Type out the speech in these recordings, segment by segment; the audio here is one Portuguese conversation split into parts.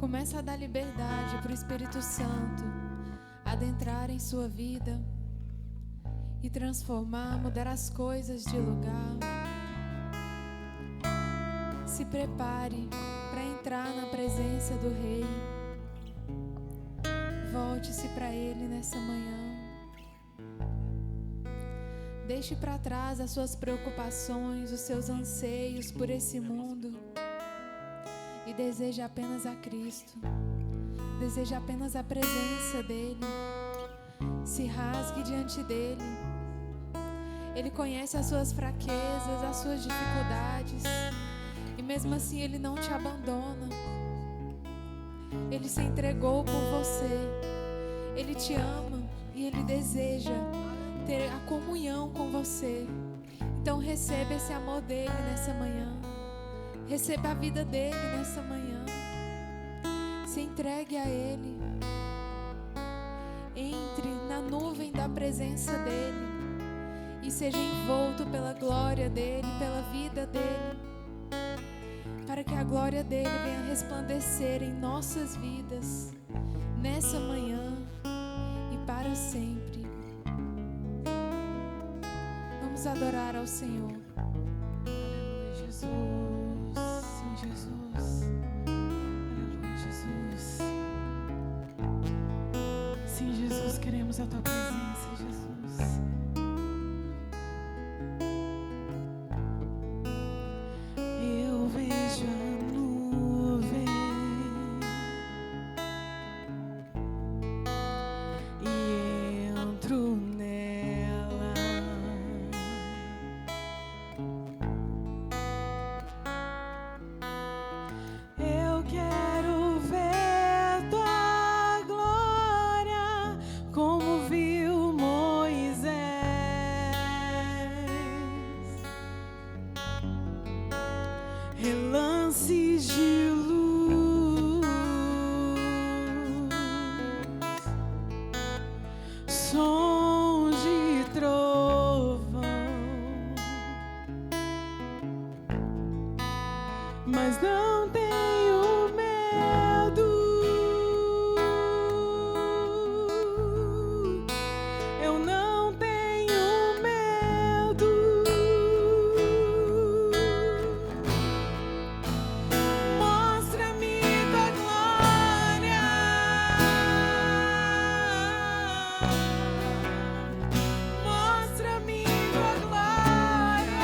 Começa a dar liberdade para o Espírito Santo adentrar em sua vida e transformar, mudar as coisas de lugar. Se prepare para entrar na presença do Rei. Volte-se para Ele nessa manhã. Deixe para trás as suas preocupações, os seus anseios por esse mundo e deseje apenas a Cristo. Deseje apenas a presença dEle. Se rasgue diante dEle. Ele conhece as suas fraquezas, as suas dificuldades, e mesmo assim Ele não te abandona. Ele se entregou por você. Ele te ama e Ele deseja ter a comunhão com você. Então receba esse amor dele nessa manhã. Receba a vida dele nessa manhã. Se entregue a Ele. Entre na nuvem da presença dele e seja envolto pela glória dele, pela vida dele, para que a glória dele venha resplandecer em nossas vidas nessa manhã e para sempre. Vamos adorar ao Senhor. Aleluia, Jesus. Sim, Jesus. Aleluia, Jesus. Sim, Jesus, queremos a tua presença, Jesus. Eu vejo a nuvem e entro nela. Eu quero ver tua glória como viu Moisés. Relances de luz, sons de trovão, mas não tenho medo. Eu não tenho medo. Mostra-me tua glória. Mostra-me tua glória.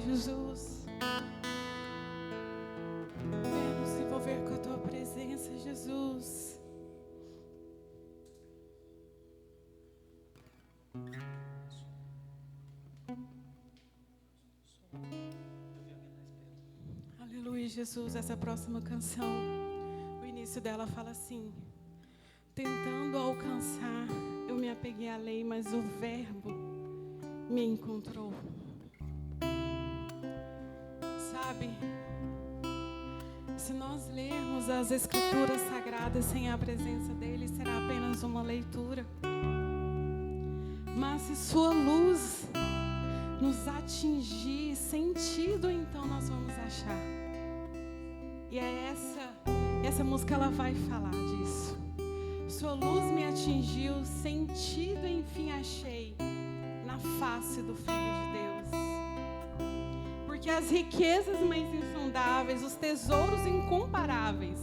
Jesus. Venha nos envolver com a tua presença, Jesus. Aleluia, Jesus. Essa próxima canção, o início dela fala assim: tentando alcançar, eu me apeguei à lei, mas o verbo me encontrou. Sabe, se nós lermos as Escrituras Sagradas sem a presença dele, será apenas uma leitura. Mas se sua luz nos atingir, sentido, então nós vamos achar. E é essa música, ela vai falar disso. Sua luz me atingiu, sentido enfim achei na face do Filho de Deus. Porque as riquezas mais insondáveis, os tesouros incomparáveis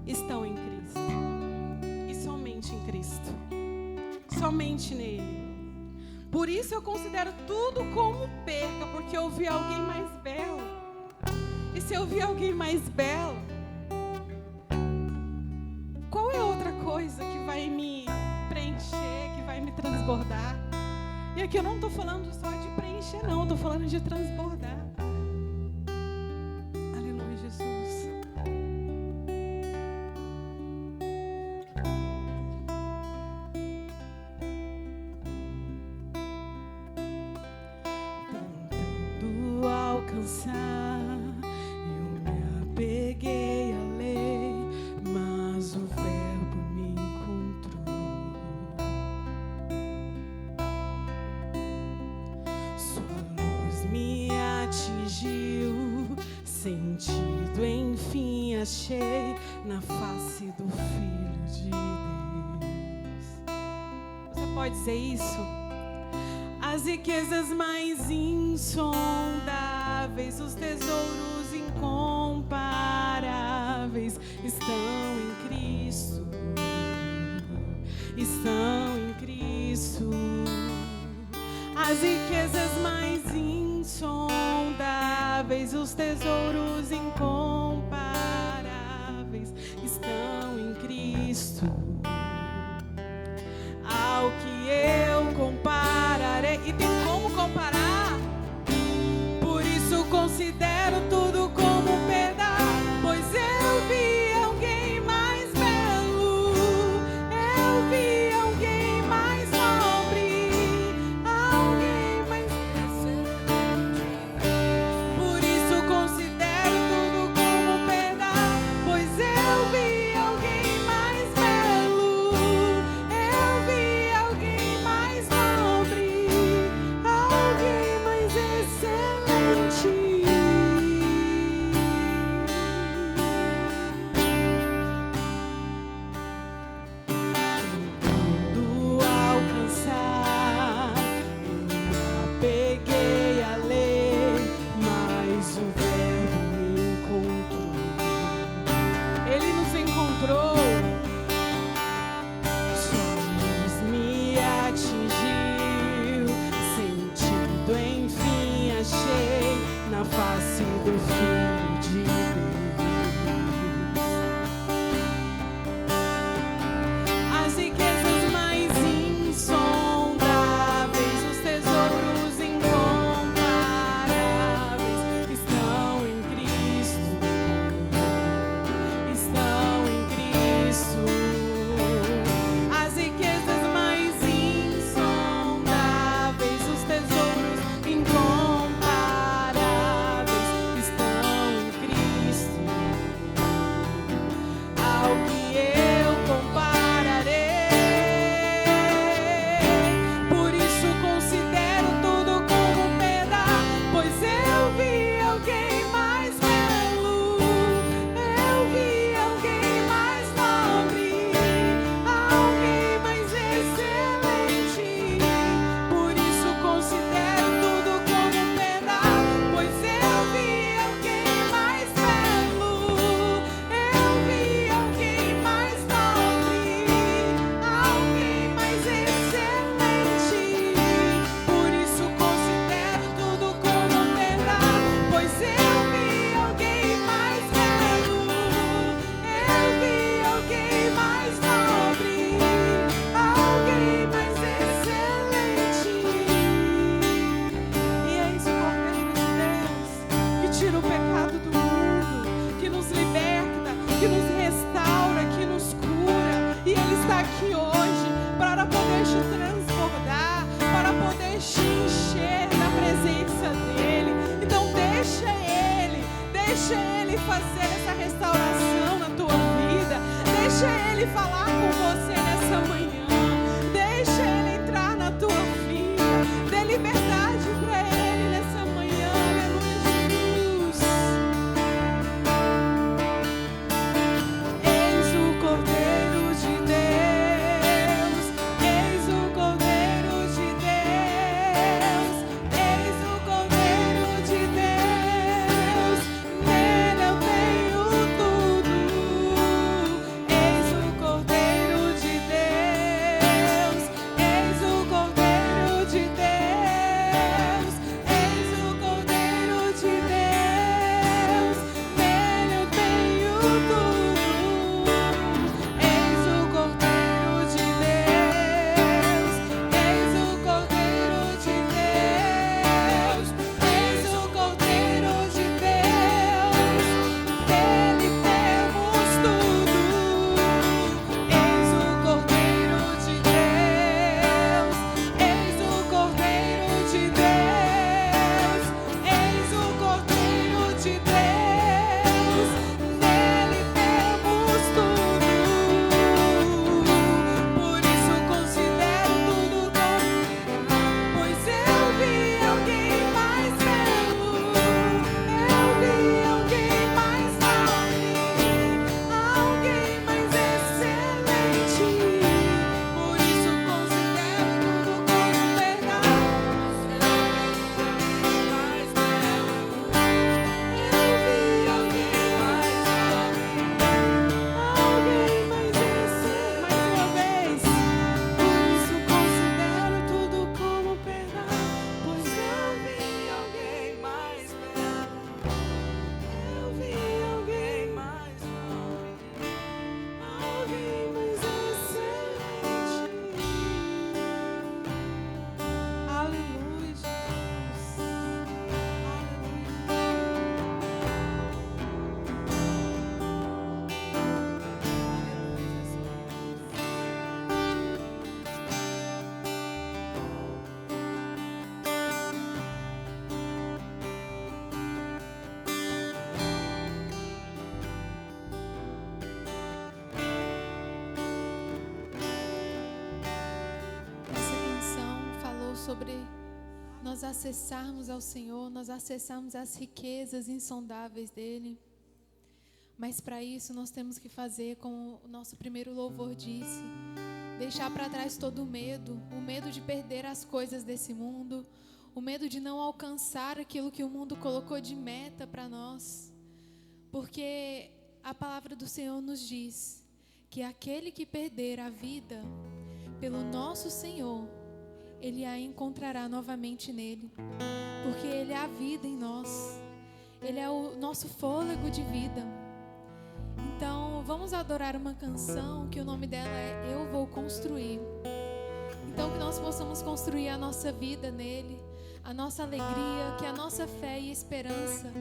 estão em Cristo. E somente em Cristo. Somente nele. Por isso eu considero tudo como perca, porque eu vi alguém mais belo. E se eu vi alguém mais belo, qual é outra coisa que vai me preencher, que vai me transbordar? E aqui eu não estou falando só de preencher, não. Estou falando de transbordar. Aleluia, Jesus. Tentando alcançar, eu me apeguei à lei, mas o verbo me encontrou. Sua luz me atingiu, sentido enfim achei na face do Filho de Deus. Você pode dizer isso? As riquezas mais insondáveis, os tesouros incomparáveis estão em Cristo. Estão em Cristo. As riquezas mais insondáveis, os tesouros incomparáveis estão em Cristo. Ao que eu compararei, e tem como comparar? Por isso considero tudo como perda, pois eu vi alguém mais belo, eu vi alguém mais nobre, alguém mais excelente. Por isso considero tudo como perda, pois eu vi alguém mais belo, eu vi alguém mais nobre, alguém mais excelente. Tentando alcançar, eu me apeguei à lei, mas o verbo me encontrou. Ele nos encontrou. Sua luz me atingiu, sentido enfim achei na face do Filho de Deus. As riquezas mais insondáveis, os tesouros incomparáveis estão em Cristo. Estão em Cristo. As riquezas mais insondáveis, os tesouros incomparáveis estão presença dEle. Então deixa Ele fazer essa restauração na tua vida. Deixa Ele falar com você nessa manhã. Deixa Ele entrar na tua vida. Dê liberdade para Ele nessa manhã. Aleluia, Jesus. Eis o Cordeiro de Deus. Eis o Cordeiro de Deus. Eis o Cordeiro de Deus. Nele eu tenho tudo. Eis o Cordeiro de Deus. Eis o Cordeiro de Deus. Eis o Cordeiro de Deus. Nele eu tenho tudo. Eis o Cordeiro de Deus. Eis o Cordeiro de Deus. Eis o Cordeiro de Deus. Nele temos tudo. Eis o Cordeiro de Deus. Eis o Cordeiro de Deus. Eis o Cordeiro de Deus. Nele temos tudo. Por isso considero tudo como, pois eu vi alguém mais belo. Eu vi alguém mais nobre, alguém mais excelente. Por isso considero tudo como verdade. Mais belo. Eu vi alguém mais nobre, alguém mais excelente. Mais uma vez. Por isso considero tudo como verdade, pois eu vi alguém mais belo. Eu vi alguém mais nobre, alguém mais excelente. Aleluia, Jesus. Essa canção falou sobre nós acessarmos ao Senhor, nós acessarmos as riquezas insondáveis dEle. Mas para isso nós temos que fazer, como o nosso primeiro louvor disse, deixar para trás todo o medo de perder as coisas desse mundo, o medo de não alcançar aquilo que o mundo colocou de meta para nós. Porque a palavra do Senhor nos diz que aquele que perder a vida pelo nosso Senhor, Ele a encontrará novamente nele. Porque Ele é a vida em nós. Ele é o nosso fôlego de vida. Então, vamos adorar uma canção que o nome dela é Eu Vou Construir. Então, que nós possamos construir a nossa vida nele, a nossa alegria, que a nossa fé e esperança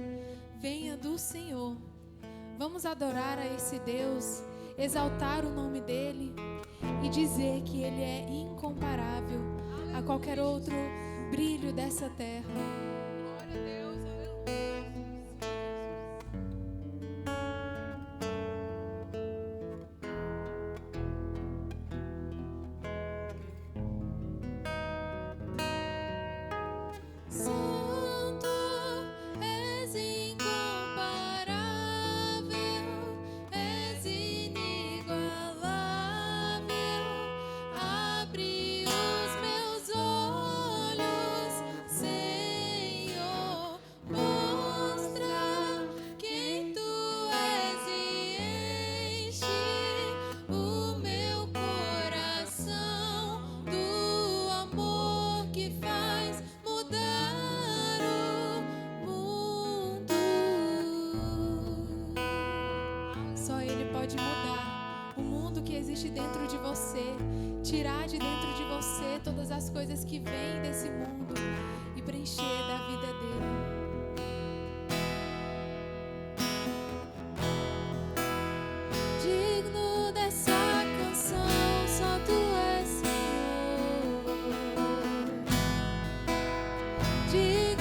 venha do Senhor. Vamos adorar a esse Deus, exaltar o nome dele e dizer que ele é incomparável a qualquer outro brilho dessa terra. Glória a Deus. Santo, és incomparável, és inigualável. Abre os meus olhos, Senhor, mostra quem tu és e enche o meu coração do amor que faz mudar o mundo. Só Ele pode mudar o mundo que existe dentro de você, tirar de dentro de você todas as coisas que vêm desse mundo e preencher da vida dele. Digno dessa canção, só tu és Senhor. Digno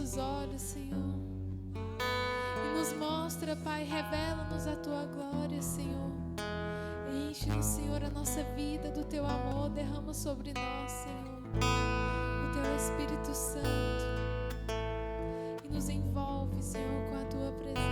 nossos olhos, Senhor. E nos mostra, Pai, revela-nos a Tua glória, Senhor. Enche-nos, Senhor, a nossa vida do Teu amor. Derrama sobre nós, Senhor, o Teu Espírito Santo. E nos envolve, Senhor, com a Tua presença.